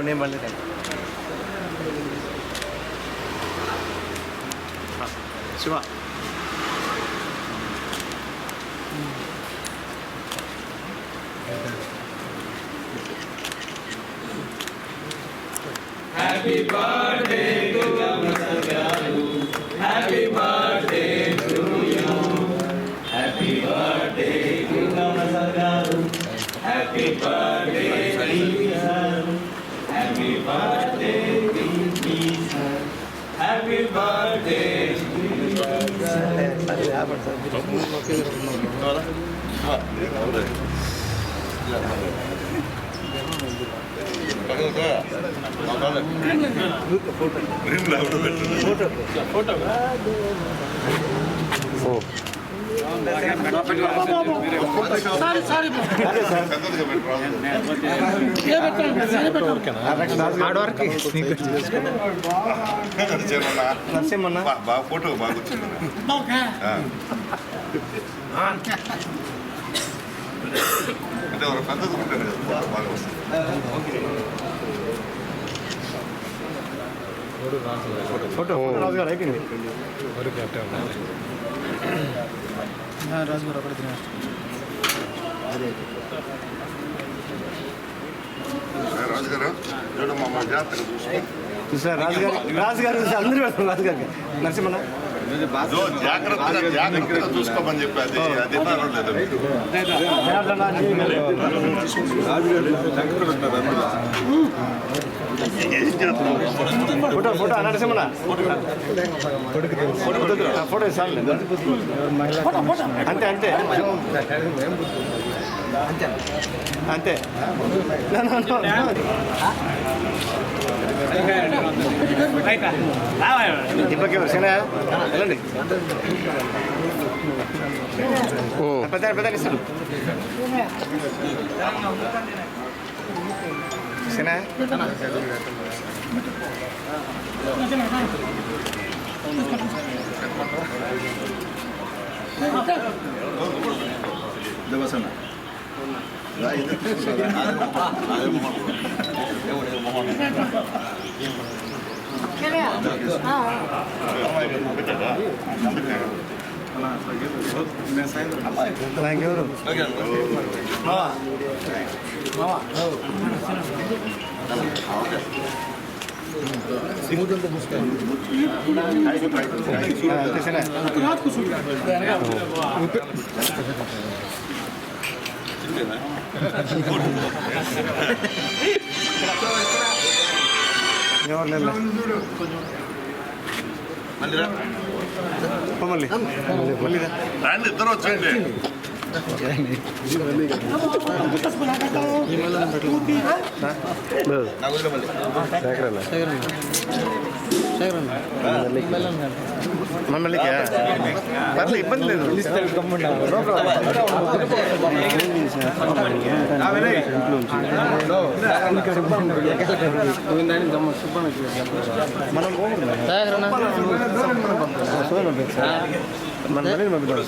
నేను మళ్ళీ Shiva Happy birthday to Garu. Happy birthday to you. Happy birthday to Garu. Happy birthday to you. Happy birthday to you. Happy birthday to నరసింహన్న బాగా photo బాగా వచ్చింది. అంటే ఒక పద్ధతి ఉంటుంది కదా, బాగా వస్తుంది. ఫోటో రాజు గారు అయిపోయింది. రాజు గారు ఒకటి రాజు గారు చూడమ్మా, మా జాతర చూసుకో. సార్ రాజుగారు అందరూ పెడతారు రాజుగారికి. నరసింహన్న జాగ్రత్తగా చూసుకోమని చెప్పి అది లేదు. ఫోటో ఫోటో నరసింహన్న ఫోటో సార్ అంతే అంతే అంతే దీపక్ సేనా వెళ్ళండి. పెద్ద పెద్ద ఇస్తారు సేనా దేవసన్న మళ్ళీ రండి, ఇద్దరు వచ్చండి. మమ్మల్ని పర్లేదు, ఇబ్బంది లేదు. మనం మన మళ్ళీ పంపిద్దాం.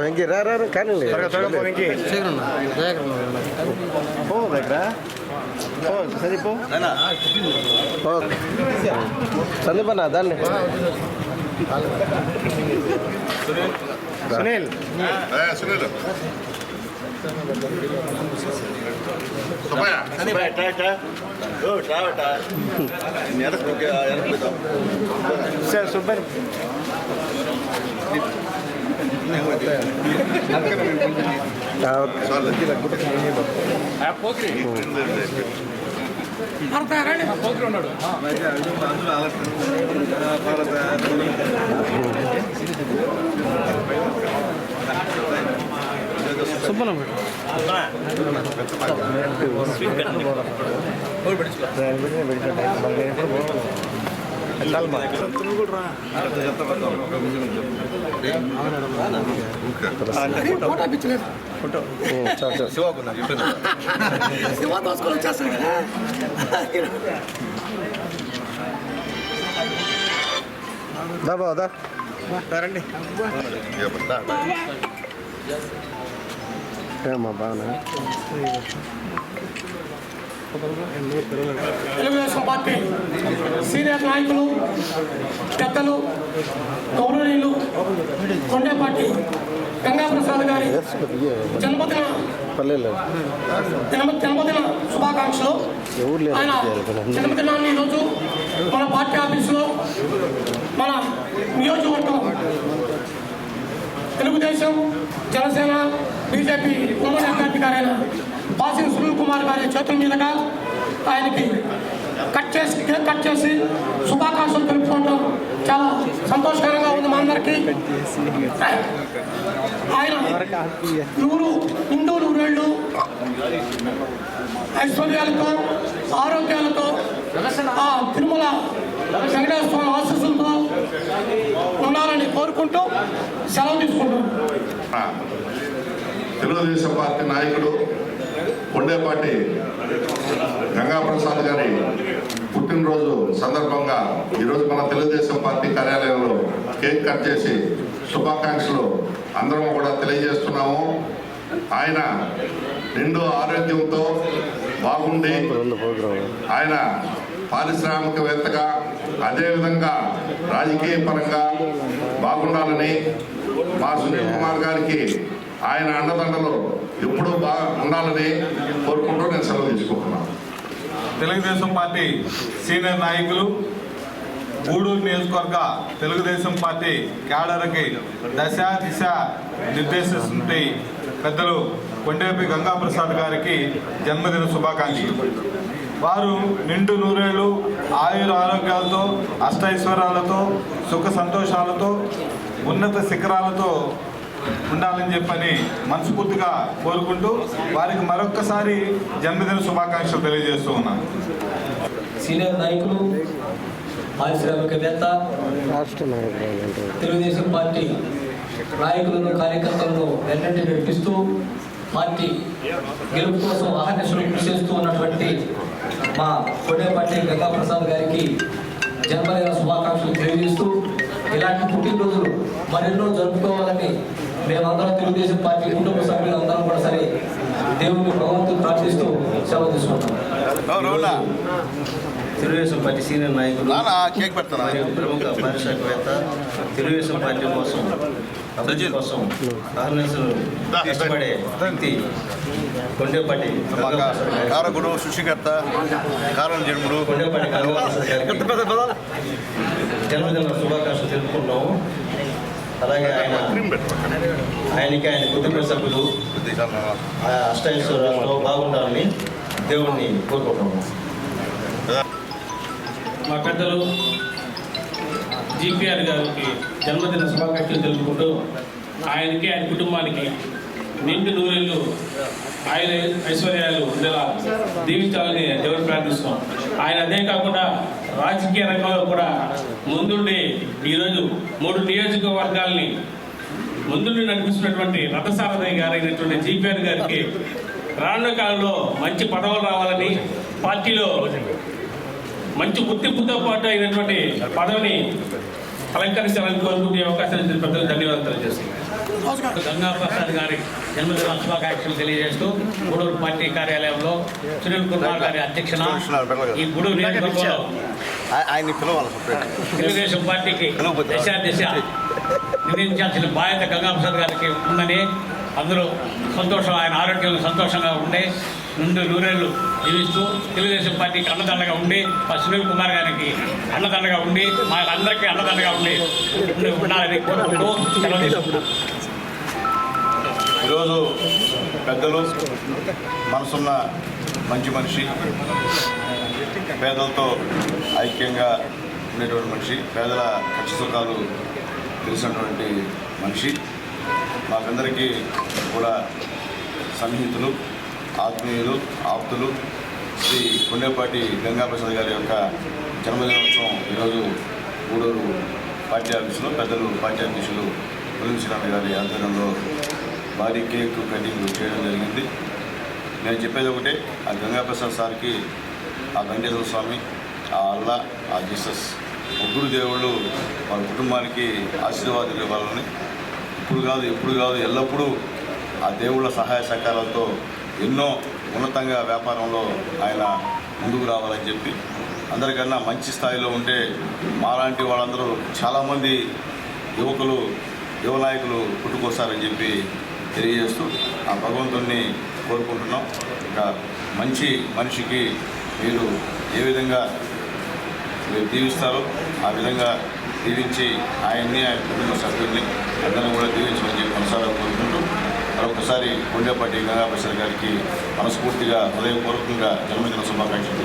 వెంకీ రా కానీ వెంకీ పో దగ్గర సరిపో సందీపన్న దాన్ని సునీల్ సునీల్ సార్ సుబ్బర్ సుబ్బన ఫోటో శివకు నాకు చెప్పింది శివ దోసుకొని వచ్చేస్తాను కదా. రండి మా బాగా తెలుగుదేశం పార్టీ సీనియర్ నాయకులు పెద్దలు గౌరవనీయులు కొండేపాటి గంగాప్రసాద్ గారి జన్మదిన శుభాకాంక్షలు. ఆయన జన్మదినాన్ని ఈరోజు మన పార్టీ ఆఫీసులో మన నియోజకవర్గం తెలుగుదేశం జనసేన బీజేపీ ఉమ్మడి అభ్యర్థి గారైన బాసిన్ సునీల్ కుమార్ గారి చేతుల మీదుగా ఆయనకి కేక్ కట్ చేసి శుభాకాంక్షలు తెలుపుకోవడం చాలా సంతోషకరంగా ఉంది మా అందరికీ. ఆయన నూరేళ్ళు ఐశ్వర్యాలతో ఆరోగ్యాలతో ఆ తిరుమల వెంకటేశ్వర స్వామి ఆశీస్సులతో ఉండాలని కోరుకుంటూ సెలవు తీసుకుంటున్నాం. తెలుగుదేశం పార్టీ నాయకుడు కొండేపాటి గంగాప్రసాద్ గారి పుట్టినరోజు సందర్భంగా ఈరోజు మన తెలుగుదేశం పార్టీ కార్యాలయంలో కేక్ కట్ చేసి శుభాకాంక్షలు అందరం కూడా తెలియజేస్తున్నాము. ఆయన నిండు ఆరోగ్యంతో బాగుండి ఆయన పారిశ్రామికవేత్తగా అదేవిధంగా రాజకీయ పరంగా బాగుండాలని మా సునీల్ కుమార్ గారికి ఆయన అండదండలు ఎప్పుడూ బాగా ఉండాలని కోరుకుంటూ నేను సెలవు తీసుకుంటున్నాను. తెలుగుదేశం పార్టీ సీనియర్ నాయకులు గూడూరు నియోజకవర్గ తెలుగుదేశం పార్టీ క్యాడర్కి దశ దిశ నిర్దేశిస్తుంటే పెద్దలు కొండేపి గంగాప్రసాద్ గారికి జన్మదిన శుభాకాంక్షలు. వారు నిండు నూరేళ్ళు ఆయుర ఆరోగ్యాలతో అష్టైశ్వర్యాలతో సుఖ సంతోషాలతో ఉన్నత శిఖరాలతో ఉండాలని చెప్పని మనస్ఫూర్తిగా కోరుకుంటూ వారికి మరొక్కసారి జన్మదిన శుభాకాంక్షలు తెలియజేస్తూ ఉన్నాను. సీనియర్ నాయకులు పారిశ్రామికవేత్త తెలుగుదేశం పార్టీ నాయకులను కార్యకర్తలను వెంటనే నడిపిస్తూ పార్టీ గెలుపు కోసం అహర్నిశలు కృషి చేస్తూ ఉన్నటువంటి మా కొండేపాటి గంగాప్రసాద్ గారికి జన్మదిన శుభాకాంక్షలు తెలియజేస్తూ ఇలాంటి పుట్టినరోజులు మరెన్నో జరుపుకోవాలని మేమందరం తెలుగుదేశం పార్టీ కుటుంబ సభ్యులు అందరం కూడా సరే దేవుని భగవంతుని ప్రార్థిస్తూ సెలవు తీసుకుంటాం. తెలుగుదేశం పార్టీ సీనియర్ నాయకులు కేక్ పెడతాను మరియు ప్రముఖ పారిశ్రామికవేత్త తెలుగుదేశం పార్టీ కోసం అభివృద్ధి కోసం అహర్నిశలు ఇష్టపడే వ్యక్తి కొండేపాటి కారకుడు సృష్టికర్త కారణ జన్ముడు కొండేపాటి జన్మదిన శుభాకాంక్షలు తెలుపుకుంటున్నాము. అలాగే ఆయనకి ఆయన కుటుంబ సభ్యులు అష్టైశ్వర్యాలతో బాగుండాలని దేవుణ్ణి కోరుకుంటున్నాము. మా పెద్దలు జీపీఆర్ గారికి జన్మదిన శుభాకాంక్షలు తెలుపుకుంటూ ఆయనకి ఆయన కుటుంబానికి నిండు నూరేళ్ళు ఆయన ఐశ్వర్యాలు ఉండేలా దీవించాలని దేవుని ప్రార్థిస్తున్నాం. ఆయన అదే కాకుండా రాజకీయ రంగంలో కూడా ముందుండి ఈరోజు 3 నియోజకవర్గాల్ని ముందుండి నడిపిస్తున్నటువంటి రథసారథి గారైనటువంటి జీపీఆర్ గారికి రానున్న కాలంలో మంచి పదవులు రావాలని పార్టీలో మంచి గుర్తింపుతో పాటు అయినటువంటి పదవిని అలంకరించాలని కోరుకుంటే అవకాశం ఇచ్చిన పెద్దలు ధన్యవాదాలు తెలియజేస్తున్నాను. గంగాప్రసాద్ గారి జన్మదిన శుభాకాంక్షలు తెలియజేస్తూ గూడూరు పార్టీ కార్యాలయంలో సునీల్ కుమార్ గారి అధ్యక్షన ఈ గూడూరు నియోజకవర్గంలో తెలుగుదేశం పార్టీకి దిశ నిర్ణయించాల్సిన బాధ్యత గంగాప్రసాద్ గారికి ఉందని అందరూ సంతోషం ఆయన ఆరోగ్యం సంతోషంగా ఉండే నుండి నూరేళ్లు జీవిస్తూ తెలుగుదేశం పార్టీకి అన్నదండగా ఉండి మా సునీల్ కుమార్ గారికి అన్నదండగా ఉండి మా అందరికీ అన్నదండగా ఉండి ఉండాలని కోరుకుంటూ సెలవు తీసుకుంటున్నాం. ఈరోజు పెద్దలు మనసున్న మంచి మనిషి, పేదలతో ఐక్యంగా ఉండేటువంటి మనిషి, పేదల కష్ట సుఖాలు తెలిసినటువంటి మనిషి, మాకందరికీ కూడా సన్నిహితులు, ఆత్మీయులు, ఆప్తులు శ్రీ కొండేపాటి గంగాప్రసాద్ గారి యొక్క జన్మదినోత్సవం ఈరోజు గూడూరు పార్టీ ఆఫీసులో పెద్దలు పార్టీ అధ్యక్షులు శ్రీరామ గారి ఆధ్వర్యంలో భారీ కేక్ కటింగ్ చేయడం జరిగింది. నేను చెప్పేది ఒకటే, ఆ గంగాప్రసాద్ సార్కి ఆ వెంకటేశ్వర స్వామి, ఆ అల్లా, ఆ జీసస్ ముగ్గురు దేవుళ్ళు వాళ్ళ కుటుంబానికి ఆశీర్వాదాలు ఇవ్వాలని ఇప్పుడు కాదు ఎల్లప్పుడూ ఆ దేవుళ్ళ సహాయ సహకారాలతో ఎన్నో ఉన్నతంగా వ్యాపారంలో ఆయన ముందుకు రావాలని చెప్పి, అందరికన్నా మంచి స్థాయిలో ఉంటే మాలాంటి వాళ్ళందరూ చాలామంది యువ నాయకులు పుట్టుకొస్తారని చెప్పి తెలియజేస్తూ ఆ భగవంతుణ్ణి కోరుకుంటున్నాం. ఇక మంచి మనిషికి మీరు ఏ విధంగా మీరు దీవిస్తారో ఆ విధంగా దీవించి ఆయన్ని, ఆయన కుటుంబ సభ్యుల్ని అందరం కూడా దీవించమని చెప్పి మనసారా కోరుకుంటూ మరొకసారి కొండేపల్లి గంగాప్రసాద్ గారికి మనస్ఫూర్తిగా హృదయపూర్వకంగా జన్మదిన శుభాకాంక్షలు.